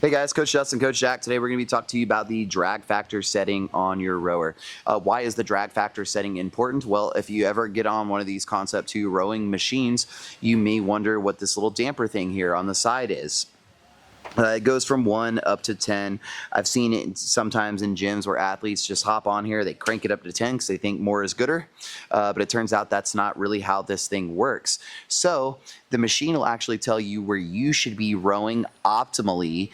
Hey guys, Coach Justin, Coach Jack. Today we're going to be talking to you about the drag factor setting on your rower. Why is the drag factor setting important? Well, if you ever get on one of these Concept 2 rowing machines, you may wonder what this little damper thing here on the side is. It goes from 1 up to 10. I've seen it sometimes in gyms where athletes just hop on here, they crank it up to 10 because they think more is gooder, but it turns out that's not really how this thing works. So the machine will actually tell you where you should be rowing optimally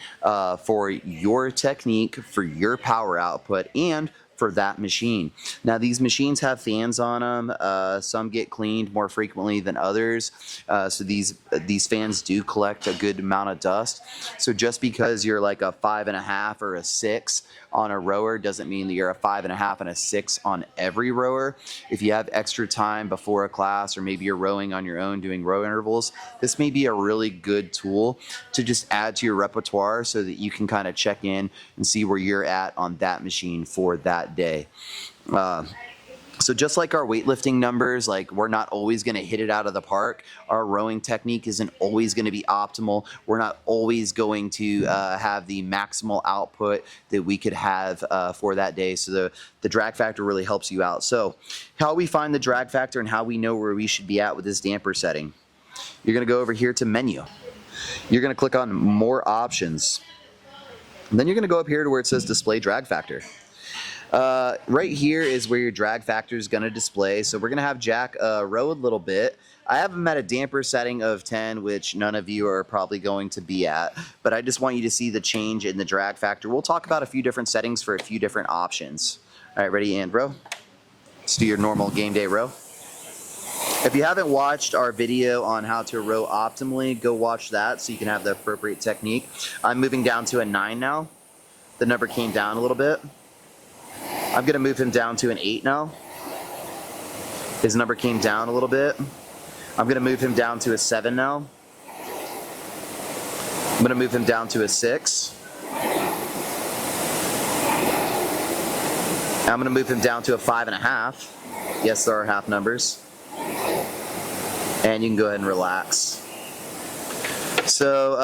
for your technique, for your power output, and for that machine. Now these machines have fans on them. Some get cleaned more frequently than others. So these fans do collect a good amount of dust. So just because you're like a 5.5 or a 6 on a rower doesn't mean that you're a 5.5 and a 6 on every rower. If you have extra time before a class, or maybe you're rowing on your own doing row intervals, this may be a really good tool to just add to your repertoire so that you can kind of check in and see where you're at on that machine for that day. So just like our weightlifting numbers, like we're not always going to hit it out of the park. Our rowing technique isn't always going to be optimal. We're not always going to have the maximal output that we could have for that day. So the drag factor really helps you out. So how we find the drag factor and how we know where we should be at with this damper setting. You're going to go over here to menu. You're going to click on more options. And then you're going to go up here to where it says display drag factor. Right here is where your drag factor is going to display. So we're going to have Jack row a little bit. I have him at a damper setting of 10, which none of you are probably going to be at, but I just want you to see the change in the drag factor. We'll talk about a few different settings for a few different options. All right, ready and row. Let's do your normal game day row. If you haven't watched our video on how to row optimally, go watch that so you can have the appropriate technique. I'm moving down to a 9 now. The number came down a little bit. I'm going to move him down to an 8 now. His number came down a little bit. I'm going to move him down to a 7 now. I'm going to move him down to a 6. I'm going to move him down to a 5.5. Yes, there are half numbers. And you can go ahead and relax. So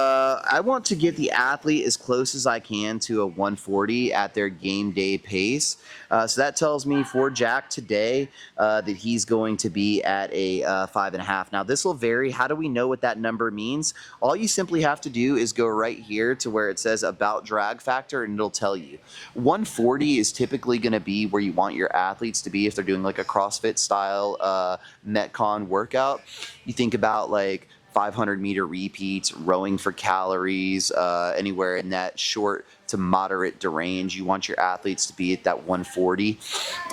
I want to get the athlete as close as I can to a 140 at their game day pace. So that tells me for Jack today that he's going to be at a 5.5. Now this will vary. How do we know what that number means? All you simply have to do is go right here to where it says about drag factor, and it'll tell you. 140 is typically going to be where you want your athletes to be if they're doing like a CrossFit style Metcon workout. You think about like 500-meter repeats, rowing for calories, anywhere in that short to moderate range. You want your athletes to be at that 140.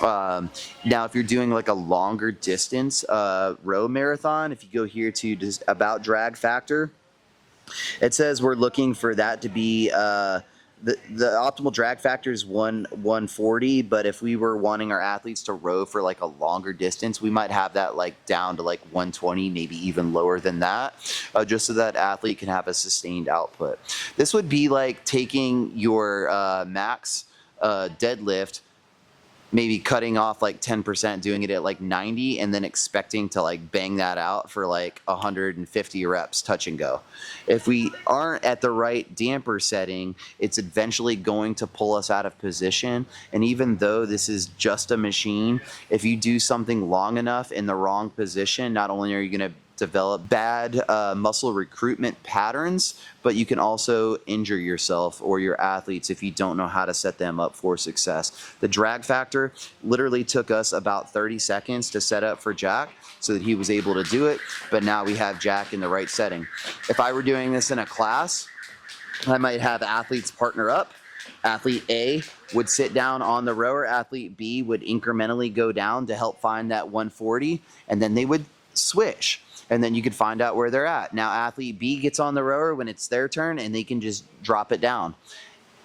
Now, if you're doing like a longer distance row marathon, if you go here to just about drag factor, it says we're looking for that to be the optimal drag factor is 140, but if we were wanting our athletes to row for like a longer distance, we might have that like down to like 120, maybe even lower than that, just so that athlete can have a sustained output. This would be like taking your max deadlift, maybe cutting off like 10%, doing it at like 90, and then expecting to like bang that out for like 150 reps touch and go. If we aren't at the right damper setting, it's eventually going to pull us out of position. And even though this is just a machine, if you do something long enough in the wrong position, not only are you going to develop bad muscle recruitment patterns, but you can also injure yourself or your athletes if you don't know how to set them up for success. The drag factor literally took us about 30 seconds to set up for Jack so that he was able to do it, but now we have Jack in the right setting. If I were doing this in a class, I might have athletes partner up. Athlete A would sit down on the rower, athlete B would incrementally go down to help find that 140, and then they would switch. And then you could find out where they're at. Now athlete B gets on the rower when it's their turn, and they can just drop it down.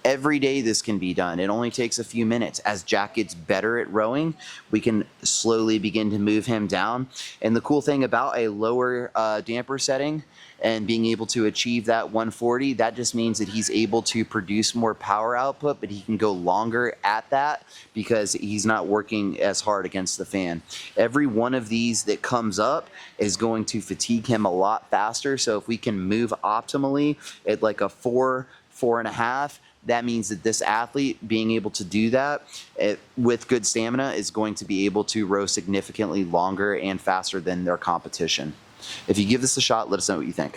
Every day this can be done. It only takes a few minutes. As Jack gets better at rowing, we can slowly begin to move him down. And the cool thing about a lower damper setting and being able to achieve that 140, that just means that he's able to produce more power output, but he can go longer at that because he's not working as hard against the fan. Every one of these that comes up is going to fatigue him a lot faster. So if we can move optimally at like a 4 4.5, that means that this athlete being able to do that with good stamina is going to be able to row significantly longer and faster than their competition. If you give this a shot, let us know what you think.